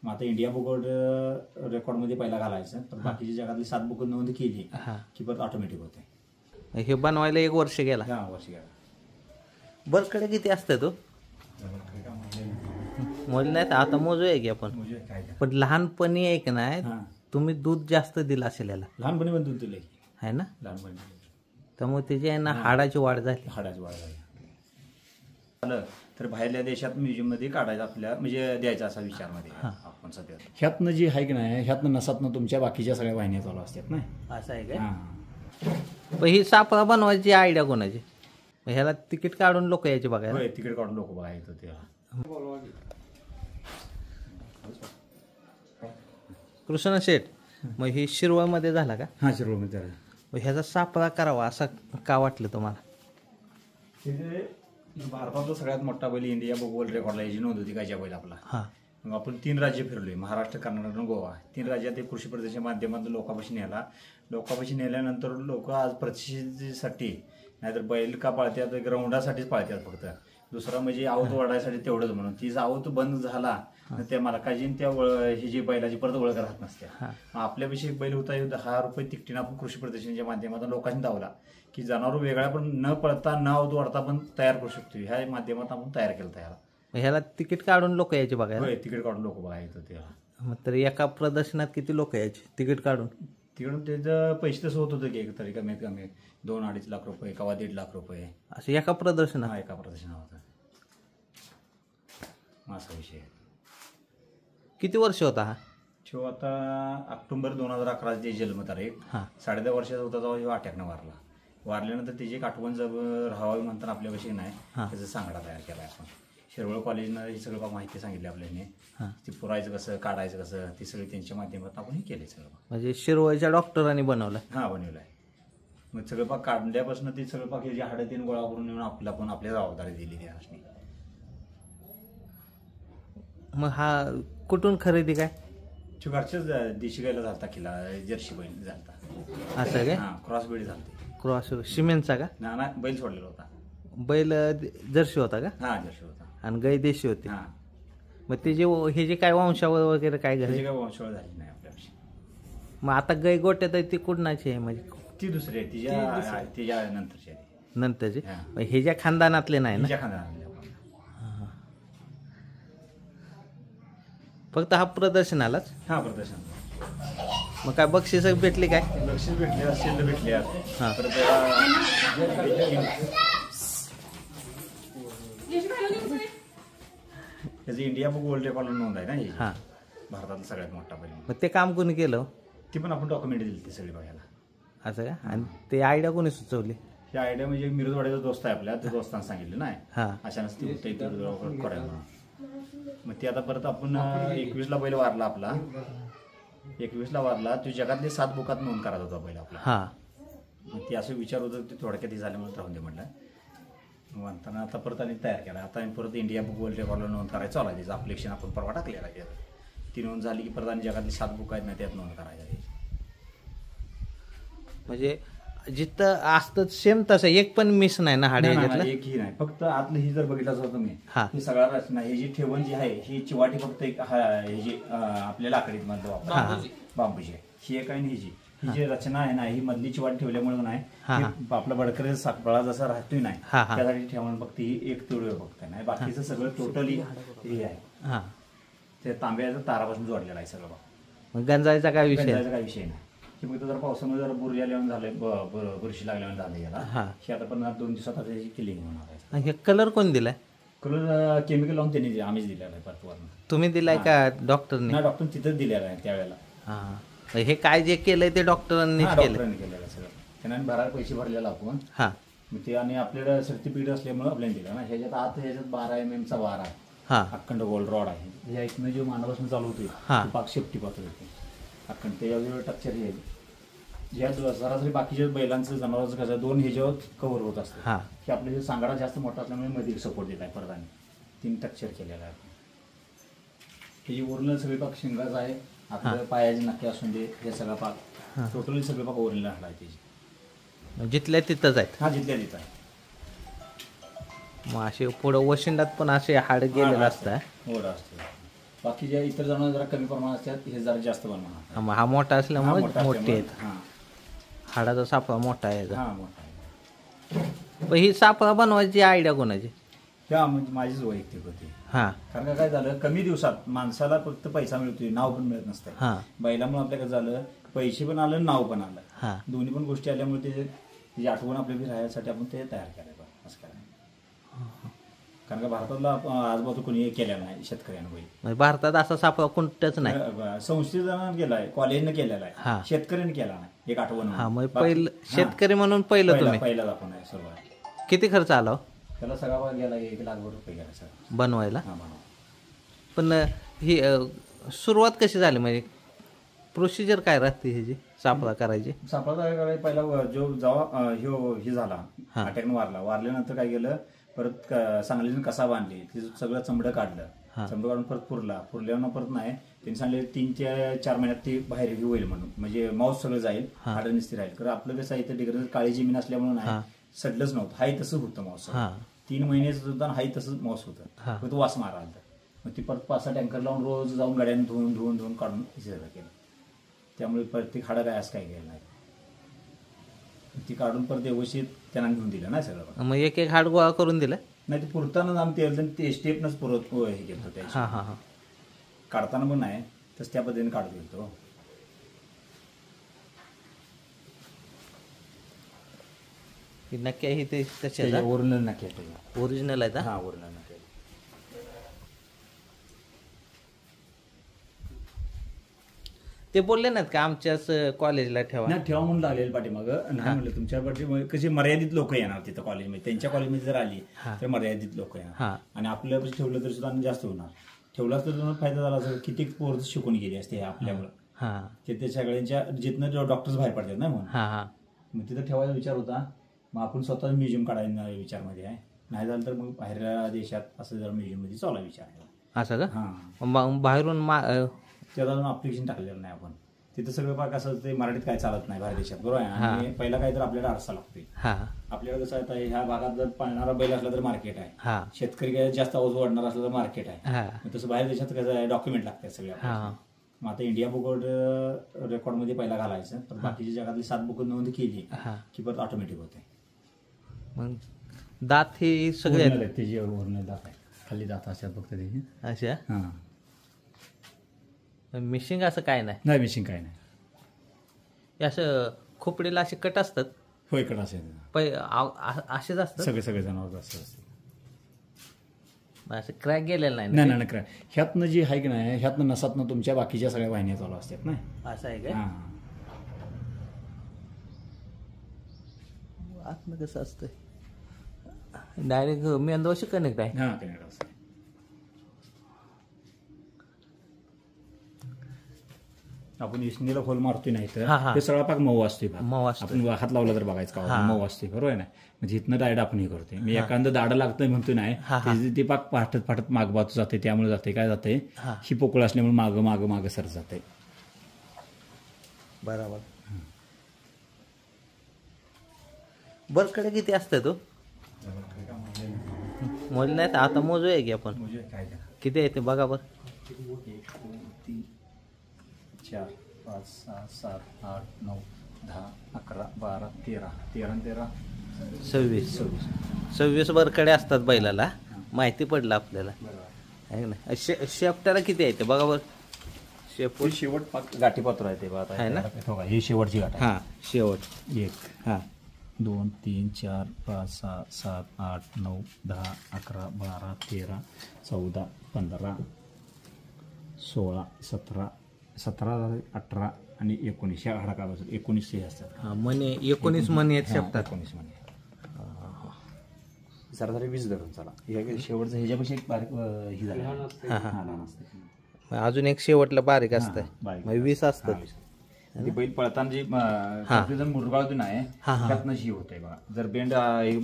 मग आता India book world रेकॉर्डमध्ये पहिला घालायचं, तर बाकीच्या जगातली 7 बुक नोंद केली की परत ऑटोमॅटिक होते. हे बनवायला 1 वर्ष गेला. हा, वर्ष गेला. बर्कडे किती असतं तो मोजलं नाही आता मोजूया की आपण. पण लहानपणी एक नाही तुम्ही दूध जास्त दिलं असेल याला. लहानपणी पण दूध दिले आहे ना, लहानपणी. त्यामुळे त्याची आहे ना हाडाची वाढ झाली. हाडाची वाढ झाली. झालं तर बाहेरल्या देशात म्युझियममध्ये काढायचं आपल्या, म्हणजे द्यायचा असा विचारमध्ये आपण सध्या. ह्यातनं जी आहे की नाही, ह्यातनं नसातनं तुमच्या बाकीच्या सगळ्या वाहिन्या चालू असतात ना. असं आहे काय. पण ही सापळा बनवायची आयडिया कोणाची. ह्याला तिकीट काढून लोक यायचे बघायला. तिकीट काढून लोक बघायचं ते. कृष्ण शेठ, मग ही शिरवळमध्ये झाला का. हा, शिरवळमध्ये. मग ह्याचा सापळा करावा असं का वाटलं तुम्हाला. भारतातला सगळ्यात मोठा बैल इंडिया बुक वर्ल्ड रेकॉर्डला याची नोंद होती कायच्या बैल आपला. मग आपण 3 राज्य फिरलोय, महाराष्ट्र, कर्नाटक आणि गोवा. 3 राज्यात ते कृषी प्रदर्शनाच्या माध्यमातून लोकांपाशी नेल्यानंतर लोक आज प्रसिद्धीसाठी नाहीतर बैल का पाळतात, ग्राउंडासाठीच पाळतात फक्त. दुसरा म्हणजे आवत वाढायसाठी तेवढंच, म्हणून ती आवत बंद झाला त्या मालकाची त्या ही जी बैलाची परत ओळख राहत नसते. आपल्यापाशी एक बैल होता 10 रुपये तिकटीनं आपण कृषी प्रदर्शनाच्या माध्यमातून लोकांनी दावला की जनावर वेगळ्या पण न पळता न आवत वाढता पण तयार करू शकतो. ह्या माध्यमात आपण तयार केलं त्याला. ह्याला तिकीट काढून लोक यायचे बघायला. तिकीट काढून लोक बघायचं त्याला. मग तर एका प्रदर्शनात किती लोक यायचे तिकीट काढून. तिकडून त्याचं पैसे तसं होत होतं की एक तरी कमीत कमी 2-2.5 लाख रुपये किंवा 1.5 लाख रुपये असं एका प्रदर्शनात. एका प्रदर्शनावर असा विषय. किती वर्ष होता हा. तो आता ऑक्टोबर 2011 ची जन्मतारीख. 10.5 वर्षाचा होता तेव्हा अटॅकनं वारल्यानंतर त्याची एक आठवण जब राहावी म्हणताना आपल्यापाशी नाही त्याचा सांगडा तयार केला आपण. शिरवळ कॉलेजनं ही सगळं माहिती सांगितली आपल्याने. ती पुरायचं कसं, काढायचं कसं, ती सगळी त्यांच्या माध्यमातून आपण हे केले सगळं. म्हणजे शिरवळच्या डॉक्टरांनी बनवलं. बनवलंय. मग सगळं पाक काढल्यापासून ते सगळं पाक ह्याची हाडं 3 गोळा करून येऊन आपल्या पण आपल्या जबाबदारी दिली त्याने. मग हा कुठून खरेदी काय. घरच्याच देशी गायला झालता किला, जर्सी बैल झालता. असं काय. क्रॉस बैल झालते. क्रॉस सिमेंटचा का. ना, बैल सोडलेला होता. बैल जर्सी होता का. जर्सी होता. आणि गाय देशी होती. मग त्याचे हे जे काय वंशावळ वगैरे काय घरी. काय वंशावळ झाली नाही आपल्यापाशी. मग आता गाय गोट्यात आहे ती कुठनाची आहे म्हणजे. ती दुसरी आहे, तिच्या नंतरची आहे. नंतरची. हे ज्या खानदानातले नाही ना. खानदानातले. फक्त हा प्रदर्शनालाच. प्रदर्शन. मग काय बक्षीस भेटले काय. बक्षीस भेटले असेल तर भेटले. त्याची इंडिया बुक वर्ल्ड रेकॉर्ड नोंद आहे ना. भारतातला सगळ्यात मोठा बैल. मग ते काम कोणी केलं. ती पण आपण डॉक्युमेंट दिली ती सगळी बघायला. असं का. आणि ते आयडिया कोणी सुचवली. ही आयडिया म्हणजे मिरजवाड्याचा दोस्त आहे आपल्या, त्या दोस्तांना सांगितलं नाही अशा नसते करायला म्हणून. मग ती आता परत आपण 21ला बैल वारला आपला. 21ला वारला तो जगातले 7 बुकात नोंद करायचा होता बैल आपला. मग ती असं विचार होतं ते थोडक्यात झाले म्हणून राहून दे म्हटलं. म्हणताना आता परत आणि तयार केला. आता परत इंडिया बुक वर्ल्ड रेकॉर्डला नोंद करायचं चालू आहे. त्याचं अप्लिकेशन आपण परवा टाकलेला आहे. ती नोंद झाली की परत आणि जगातली 7 बुक आहेत ना त्यात नोंद करायची. म्हणजे जिथं असतं सेम तसं एक पण मिस नाही ना हाडे. एकही नाही. फक्त आतलं ही जर बघितलं असं तुम्ही ही सगळा रचना ही जी ठेवण जी आहे ही चिवाटी फक्त एक ही जी आपल्या लाकडीत मधलं वापर बांबूची ही एक आहे. ही जी रचना आहे ना ही मधली चिवाटी ठेवल्यामुळे नाही आपला बडकरी सापळा जसा राहतोय नाही त्यासाठी ठेवण फक्त ही एक तुळवे फक्त नाही. बाकीचं सगळं टोटली हे आहे. ते तांब्याच्या तारापासून जोडलेला आहे सगळं. गंजायचा काय विषय नाही. की फक्त जर पावसामुळे जर बुरशी आल्यावर झालंय, बुरशी लागल्यावर झालंय याला. हे आता पण 2 दिवसात आता याची क्लिनिंग होणार आहे. हे कलर कोण दिलाय. कलर केमिकल लावून त्यांनी आम्हीच दिलेला आहे परतवरून. तुम्ही दिलाय का डॉक्टरने. नाही, डॉक्टर तिथंच दिलेला आहे त्यावेळेला. हे काय जे केलंय ते डॉक्टरांनी केलेलं सगळं. त्यांना भरायला पैसे भरलेला आपण. मग ते आणि आपल्याला सर्टिफिकेट असल्यामुळे आपल्याला दिलं ना. ह्याच्यात आत 12 mm चा वार आहे. अखंड गोल्ड रॉड आहे. या इथनं जे मानापासून चालू होते पाक शेपटी पात्र होते अखंड. त्याच्यावर टक्चर हे ज्या सरासरी बाकीच्या बैलांचं जनावरांचं कसं 2 ह्याच्यावर कव्हर होत असतं. की आपल्या सांगाडा जास्त मोठा असल्यामुळे मध्ये सपोर्ट दिला आहे परत आणि 3 टक्चर केलेला आहे. त्याची ओरिजिनल सगळे पाक शिंगाच आहे. आपल्या पायाचे नक्की असून दे हे सगळं पाक टोटली सगळे पाक ओरिजिनल आहे त्याची. जिथल्या तिथंच आहेत. जिथल्या तिथं आहे. मग असे पुढं वशिंडात पण असे हाड गेलेलं असतं. बाकीच्या इतर जनावर जरा कमी प्रमाणात असतात, हे जरा जास्त प्रमाणात. मग हा मोठा असल्यामुळे मोठे आहेत. हां हाडाचा सापळा मोठा आहे याचा. हां मोठा आहे. पण ही सापळा बनवायची आयडिया कोणाची? त्या म्हणजे माझीच वैयक्तिक होती. हा कारण का काय झालं, कमी दिवसात माणसाला फक्त पैसा मिळतोय, नाव पण मिळत नसतं. हा बैलामुळे आपल्याकडे झालं, पैसे पण आलं, नाव पण आलं. हा दोन्ही पण गोष्टी आल्यामुळे त्याची आठवण आपल्याला राहण्यासाठी आपण ते तयार करायचं असं करायचं. कारण का भारतातला आजबाजू कोणी केलेला नाही शेतकऱ्यांना बैल. म्हणजे भारतात असा सापळा कोणताच नाही. संस्थेनं केलाय, कॉलेजनं केलेला हा. आहे, शेतकऱ्यांनी केला नाही. एक आठवण हा म्हणून. मग पहिलं शेतकरी म्हणून पहिलं तुम्ही पहिलाच आपण आहे सुरुवात. किती खर्च आला हो त्याला सगळा गेला 1 लाखभर रुपये गेला सगळा बनवायला? हा बनवा. पण ही सुरुवात कशी झाली म्हणजे प्रोसिजर काय राहते ह्याची सापळा करायची? सापळा काय करायचं, पहिला जो जेव्हा हे झाला अटॅकनं वारल्यानंतर काय गेलं, परत सांगलीनं कसा बांधली, तिचं सगळं चमडं काढलं. चमडं काढून परत पुरल्यावर परत नाही, त्यांनी सांगले 3 ते 4 महिन्यात ती बाहेर हे होईल म्हणून, म्हणजे मांस सगळं जाईल, हाडं निस्ती राहील. कारण आपलं कसं आहे, तिकडे काळी जमीन असल्यामुळे नाही सडलंच नव्हतं, हाही तसं होतं मांस. 3 महिन्याचं सुद्धा हाही तसंच मांस होतं, फक्त वास मारायला. मग ती परत 5-6 टँकर लावून रोज जाऊन गाड्यानं धुवून काढून सगळं केलं. त्यामुळे प्रत्येक हाडं काय असं काही गेलं नाही. ती काढून परत व्यवस्थित त्यांना घेऊन दिलं नाही सगळं. मग एक हाड गोळा करून दिला नाही, ते पुरताना आम्ही ते स्टेपनंच पुरत हे केलं होतं. हा हा हा काढताना पण नाही तसं त्या पद्धतीने काढत गेलो. नक्की आहे ते तसे ओरिजिनल नक्की ओरिजिनल आहे हा ओरिजिनल नक्की. ते बोलले नाहीत का आमच्याच कॉलेजला ठेवा? नाही, ठेवा म्हणून लागलेलं पाठीमागं. नाही म्हणलं तुमच्या पाठी कशी मर्यादित लोक येणार तिथं कॉलेजमध्ये, त्यांच्या कॉलेजमध्ये जर आली तर मर्यादित लोक येणार, आणि आपल्या ठेवलं तर सुद्धा जास्त होणार. ठेवला तर तुम्हाला फायदा झाला असं, किती पोर शिकून गेली असते आपल्यामुळं. ते सगळ्यांच्या जिथनं डॉक्टर्स बाहेर पडतात ना, म्हणून मग तिथं ठेवायचा विचार होता. मग आपण स्वतः म्युझियम काढायचा विचारमध्ये आहे. नाही झालं तर मग बाहेरच्या देशात असं जरा म्युझियममध्ये चालू विचार आहे. असं का? बाहेरून त्याला अजून अप्लिकेशन टाकलेलं नाही आपण. तिथं सगळं पाक असं ते मराठीत काय चालत नाही बाहेर देशात, बरोबर आहे. आणि पहिला काय तर आपल्याला अडसा लागतोय. आपल्याला कसं आहे, ह्या भागात जर पाळणारा बैल असला तर मार्केट आहे, शेतकरी काय जास्त आवाज वाढणार असला तर मार्केट आहे. तसं बाहेर देशात कसं आहे, डॉक्युमेंट लागतात सगळ्या. मग आता इंडिया बुक रेकॉर्डमध्ये पहिला घालायचं, तर बाकीच्या जगातली 7 बुक नोंद केली की परत ऑटोमॅटिक होते. मग दात हे सगळे त्याची ओरिजिनल दात आहे, खाली दात असतात फक्त त्याची. अशा हां, मिशिंग असं काय नाही? नाही मिशिंग काय नाही. असं खोपडीला असे कट असतात? होय, कट असेल असेच असतात सगळे जनावर असतात. असं क्रॅक गेलेलं नाही? नाही नाही क्रॅक. ह्यातनं जी आहे की नाही, ह्यातनं नसातनं तुमच्या बाकीच्या सगळ्या वाहिन्या चालू असतात ना. असं आहे काय? आतनं कसं असतं डायरेक्ट मेंदवाशी कनेक्ट आहे? हां, कनेक्ट असतं. आपण इसणीला खोल मारतोय नाही तर ते सगळा पाक मऊ असतोय. आपण हात लावला तर बघायचं का मऊ असतोय, बरोबर आहे ना. म्हणजे इथनं डायरेक्ट आपण हे करतोय. मी एखादं दाडं लागतंय म्हणतोय नाही, ते पाक फाटत माग बाजू जाते. त्यामुळे जाते काय जाते, ही पोकळ असल्यामुळे माग सर जाते. बरोबर. बरकडे किती असतं तो? मोजले नाही, आता मोजूया की आपण. किती आहे ते बघा बरं. 4, 5, 6, 7, 8, 9, 10, 11, 12, 13, 26 बरकडे असतात बैलाला. माहिती पडलं आपल्याला आहे ना. शेपटाला किती आहे ते बघा बरं. शेवट गाठी पात्र आहे ते आहे ना. ही शेवटची गाठ आहे. शेवट 1, 2, 3, 4, 5, 6, 7, 8, 9, 10, 11, 12, 13, 14, 15, 16, 17, 18 आणि 19 ह्या हाडकापासून 19 हे असतात. मने 19 मने आहेत शेपटात. 19 मने. जरा 20 धरून चला. शेवटचं ह्याच्यापेक्षा एक बारीक ही झालं. लहान असतं. अजून एक शेवटला बारीक असतं, 20 असतात. ती बैल पळताना जी मुरगाळून नाही त्यातनं ही होते बघा. जर बेंड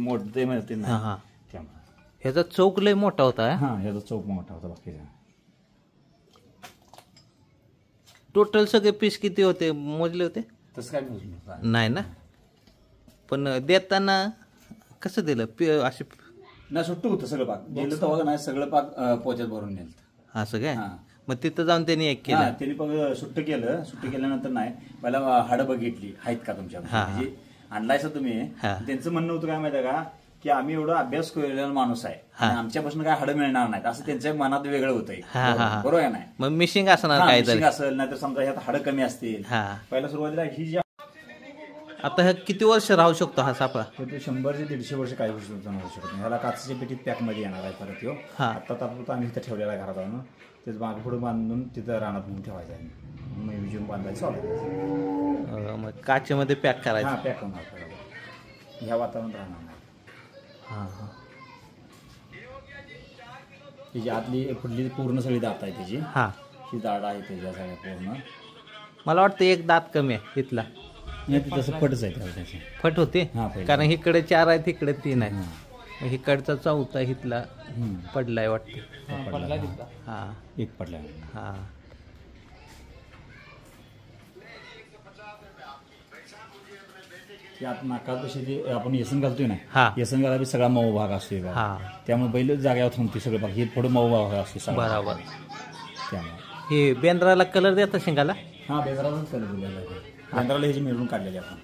मोठे मिळते ना, त्यामुळे ह्याचा चौक लय मोठा होता. ह्याचा चौक मोठा होता. बाकीचा टोटल सगळे पीस किती होते मोजले होते? तसं काय मोजलं नाही ना. पण देताना कसं दिलं असे? ना सुट्टू होतं सगळं पाक. गेलं तर नाही, सगळं पाक पोच्यात भरून नेलं. असं काय? मग तिथं जाऊन त्यांनी एक केलं. त्यांनी पण सुट्ट केल्यानंतर नाही पहिला हाडं बघितली आहेत का तुमच्या म्हणजे आणलायचं तुम्ही. त्यांचं म्हणणं होतं काय माहिती का की आम्ही एवढा अभ्यास केलेला माणूस आहे आणि आमच्यापासून काय हाडं मिळणार नाहीत असं त्यांच्या मनात वेगळं होतंय. बरोबर आहे. नाही मग मिशिंग असणार काय मिशिंग असेल नाहीतर समजा ह्यात हाडं कमी असतील. पहिला सुरुवातीला ही जी आता हे किती वर्ष राहू शकतो हा सापळा? तो 100 ते 150 वर्ष काही गोष्टी राहू शकत नाही. ह्याला काचेच्या पेटीत पॅकमध्ये येणार आहे परत ह्यो. आता तात्पुरता आम्ही इथं ठेवलेला आहे घरात आणून तेच मागे पुढे बांधून तिथं रानात म्हणून ठेवायचं आहे. म्युझियम बांधायचं चालू. मग काचेमध्ये पॅक करायचं. पॅक होणार ह्या वातावरणात राहणार नाही. त्याची आतली पुढली पूर्ण सगळी दात आहे त्याची. ही दाढ आहे त्याच्या सगळ्या पूर्ण. मला वाटतं एक दात कमी आहे इथला. तसं फटच आहे फट होते कारण इकडे 4 आहेत इकडे 3 आहेत. इकडचा 4था इथला पडलाय वाटतं. एक पडला. आत नाकात कशी आपण येसन घालतोय ना येसन घाला सगळा मऊ भाग असतोय त्यामुळे बैल जाग्यावर थांबतोय सगळं भाग. हे थोडं मऊ भाग असतो बरोबर. त्यामुळे हे बेंद्राला कलर देतात शिंगाला. बेंद्रालाच कलर दिलेला आहे. बेंद्राला ह्याची मिळून काढलेली आपण.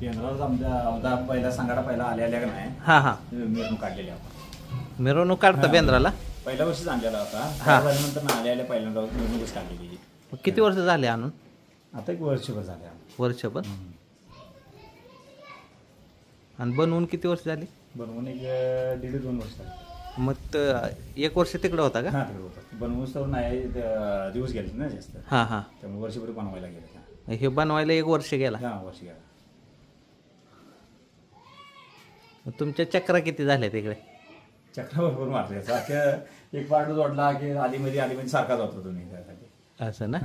बेंद्रालाच आमच्या पहिला सांगाडा पहिला आल्या का नाही मिरवणूक काढलेली आपण. मिरवणूक काढता बेंद्राला? पहिल्या वर्षीच आणलेला होता. नंतर आल्या पहिल्यांदा मिरवणूकच काढलेली. किती वर्ष झाले आणून? आता एक वर्षभर झाले. वर्षभर. आणि बनवून किती वर्ष झाली? बनवून एक 1.5-2 वर्ष झाली. मग 1 वर्ष तिकडे होता का? तिकडे होता. बनवून तर नाही दिवस गेले ना जास्त. त्यामुळे वर्षभर बनवायला गेलं. हे बनवायला 1 वर्ष गेला. वर्ष गेला. तुमच्या चक्रा किती झाल्या तिकडे? चक्रा भरपूर मारले. एक पार्ट जोडला की आलीमध्ये सारखा जातो तुम्ही त्यासाठी. असं ना.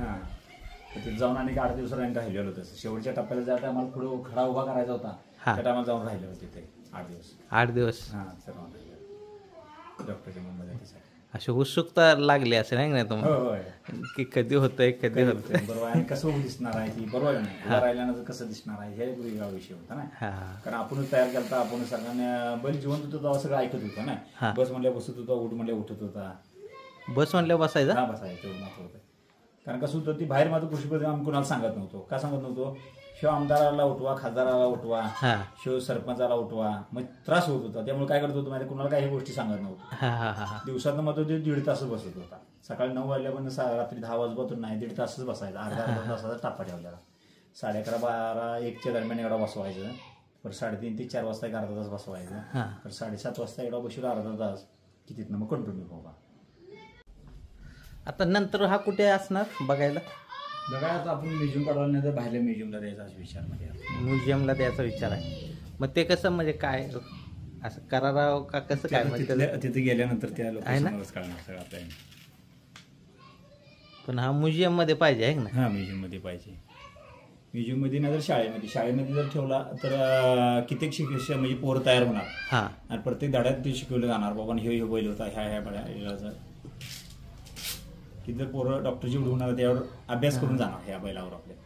तिथे जाऊन आणि 8 दिवस राहिलेलो होतं. शेवटच्या टप्प्याला जाता आम्हाला पुढे खडा उभा करायचा होता. त्या टायमाला जाऊन राहिलो होते तिथे 8 दिवस. डॉक्टरच्या मुंबईसाठी अशी उत्सुकता लागली असेल नाही तुम्हाला की कधी होतंय कधी होतंय. बरोबर. आणि कसं दिसणार आहे ती बरोबर नाही राहिल्यानंतर कसं दिसणार आहे हे वेगळा विषय होता ना. कारण आपण तयार केला आपण सगळ्यांना बैल जिवंत होतो तेव्हा सगळं ऐकत होतं ना. बस म्हणल्या बसत होता उठ म्हणल्या उठत होता. बस म्हणल्या बसायचा बसायचं तेवढं महत्व होतं. कारण कसं होतं ती बाहेर माझं कृषीपती आम्ही कुणाला सांगत नव्हतो. का सांगत नव्हतो? शिव आमदाराला उठवा खासदाराला उठवा शिव सरपंचाला उठवा मग त्रास होत होता. त्यामुळे काय करत होतो माहिती कुणाला काही गोष्टी सांगत नव्हतो. दिवसात मग तो 1.5 तास बसत होता. सकाळी 9 वाजल्यापर्यंत रात्री 10 वाजपासून नाही 1.5 तासच बसायचा. अर्धा तासाचा टापा ठेवलेला. 11:30, 12, 1च्या दरम्यान एवढा बसवायचं. परत 3:30 ते 4 वाजता 1 अर्धा तास बसवायचं. परत 7:30 वाजता एवढा बसवला अर्धा तास की तिथनं मग कंटिन्यू बाबा. आता नंतर हा कुठे असणार बघायला? आता आपण म्युझियम काढायला नाही तर बाहेर म्युझियमला द्यायचा विचार मध्ये. म्युझियमला द्यायचा विचार आहे. मग ते कसं म्हणजे काय असं कराराव का कसं काय? तिथे गेल्यानंतर त्या लोकांनाच कळणार सगळं आपल्याला. पण हा म्युझियम मध्ये पाहिजे आहे ना. म्युझियम मध्ये पाहिजे. म्युझियम मध्ये नाही तर शाळेमध्ये जर ठेवला तर कित्येक शिक्षक म्हणजे पोरं तयार होणार. आणि प्रत्येक धड्यात ते शिकवलं जाणार बाबा हे बैल होता ह्या बैलाचा. की जर पोरं डॉक्टरची उडवणार त्यावर अभ्यास करून जाणार ह्या बैलावर आपल्या.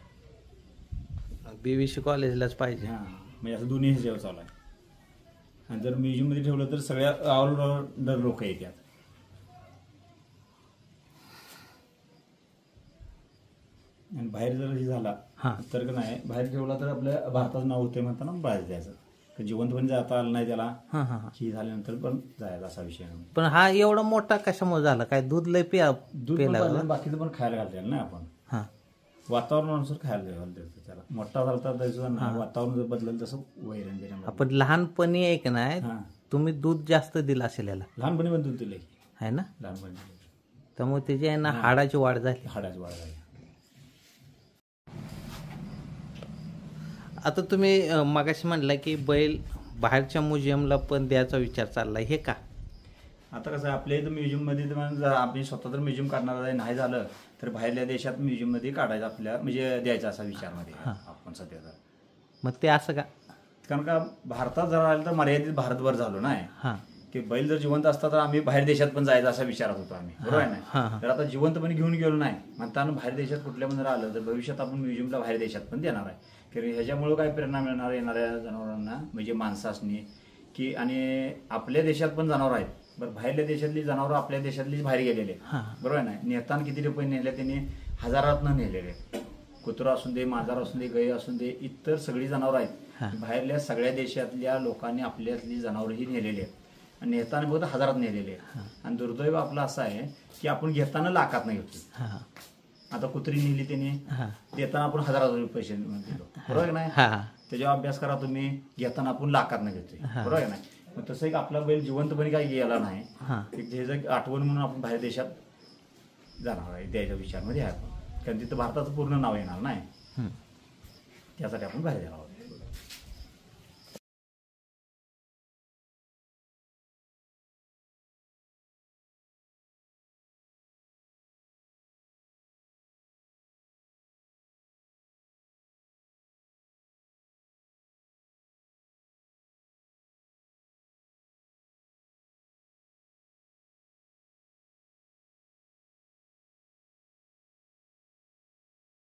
BVC कॉलेजलाच पाहिजे. म्हणजे असं दोन्ही ह्याच्यावर चालू आहे. आणि जर म्युझियम मध्ये ठेवलं तर सगळ्या ऑलराऊंडर लोक येतात. आणि बाहेर जर हे झाला तर का नाही बाहेर ठेवला तर आपल्या भारताचं नाव होते म्हणताना बाहेर द्यायचं. जिवंतपणे जाता आलं नाही त्याला ही झाल्यानंतर पण जायचं असा विषय. पण हा एवढा मोठा कशामुळे झाला? काय दूध लय दूध बाकीचं पण खायला घालते ना आपण. वातावरणानुसार खायला घालतो त्याला. मोठा झाला तर त्याचं वातावरण जर बदललं तसं वैरण देणार. आपण लहानपणी एक नाही तुम्ही दूध जास्त दिलं असेल याला. लहानपणी पण दूध दिले आहे ना. लहानपणी त्यामुळे त्याची आहे ना हाडाची वाढ झाली. आता तुम्ही मगाशी म्हणला की बैल बाहेरच्या म्युझियमला पण द्यायचा विचार चाललाय हे का? आता कसं आपल्या इथं म्युझियममध्ये आपण स्वतः तर म्युझियम काढणार नाही झालं तर बाहेरल्या देशात म्युझियममध्ये काढायचं आपल्या म्हणजे द्यायचा असा विचारमध्ये आपण सध्या. मग ते असं का? कारण का भारतात जर आलं तर मर्यादित भारतभर झालो नाही की बैल जर जिवंत असता तर आम्ही बाहेर देशात पण जायचं असा विचारात होतो आम्ही. बरोबर आहे ना. तर आता जिवंतपणे घेऊन गेलो नाही म्हणताना बाहेर देशात कुठल्या पण जर आलं तर भविष्यात आपण म्युझियमला बाहेर देशात पण देणार आहे. की ह्याच्यामुळं काय परिणाम मिळणार येणाऱ्या जनावरांना म्हणजे माणसासनी की आणि आपल्या देशात पण जनावर आहेत बरं बाहेरल्या देशातली जनावरं आपल्या देशातली बाहेर गेलेले बरोबर आहे ना नेताना किती रुपये नेले त्यांनी हजारातनं नेलेले कुत्रा असून दे मांजर असून दे गाई असून दे इतर सगळी जनावरं आहेत बाहेरल्या सगळ्या देशातल्या लोकांनी आपल्यातली जनावरही नेलेली आहेत आणि नेताना बघत हजारात नेलेले आहेत आणि दुर्दैव आपलं असं आहे की आपण घेताना लाखात नाही घेतो आता कुत्री नेली त्यांनी देताना आपण हजारात रुपये पैसे दिलो बरोबर आहे नाही त्याच्यावर अभ्यास करा तुम्ही घेताना आपण लाखात नाही घेतोय बरोबर आहे नाही मग तसं एक आपला बैल जिवंतपणे काही गेला नाही त्याचं आठवण म्हणून आपण बाहेर देशात जाणार आहे द्यायच्या विचारमध्ये आहे आपण कारण तिथं भारताचं पूर्ण नाव येणार नाही त्यासाठी आपण बाहेर द्यावं